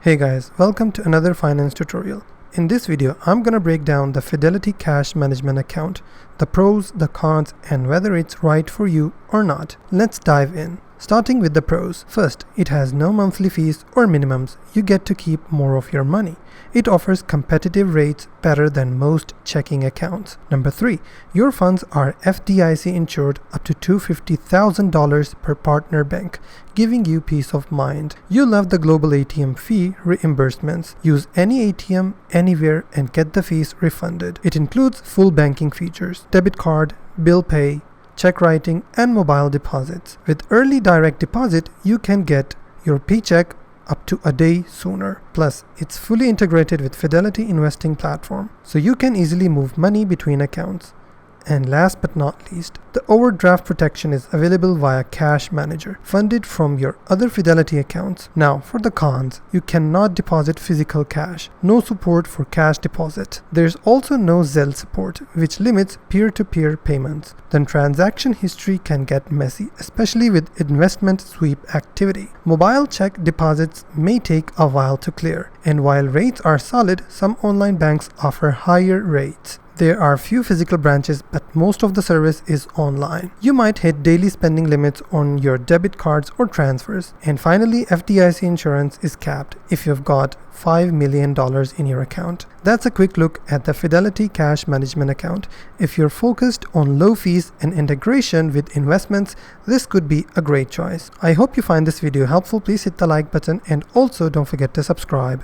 Hey guys, welcome to another finance tutorial. In this video, I'm gonna break down the Fidelity Cash Management account, the pros, the cons, and whether it's right for you or not. Let's dive in. Starting with the pros. First, it has no monthly fees or minimums. You get to keep more of your money. It offers competitive rates better than most checking accounts. Number 3, your funds are FDIC insured up to $250,000 per partner bank, giving you peace of mind. You love the global ATM fee reimbursements. Use any ATM anywhere and get the fees refunded. It includes full banking features, debit card, bill pay, check writing, and mobile deposits. With early direct deposit, you can get your paycheck up to a day sooner. Plus, it's fully integrated with Fidelity investing platform, so you can easily move money between accounts. And last but not least, the overdraft protection is available via Cash Manager, funded from your other Fidelity accounts. Now, for the cons, you cannot deposit physical cash. No support for cash deposit. There's also no Zelle support, which limits peer-to-peer payments. Then transaction history can get messy, especially with investment sweep activity. Mobile check deposits may take a while to clear, and while rates are solid, some online banks offer higher rates. There are few physical branches, but most of the service is online. You might hit daily spending limits on your debit cards or transfers. And finally, FDIC insurance is capped if you've got $5 million in your account. That's a quick look at the Fidelity Cash Management account. If you're focused on low fees and integration with investments, this could be a great choice. I hope you find this video helpful. Please hit the like button and also don't forget to subscribe.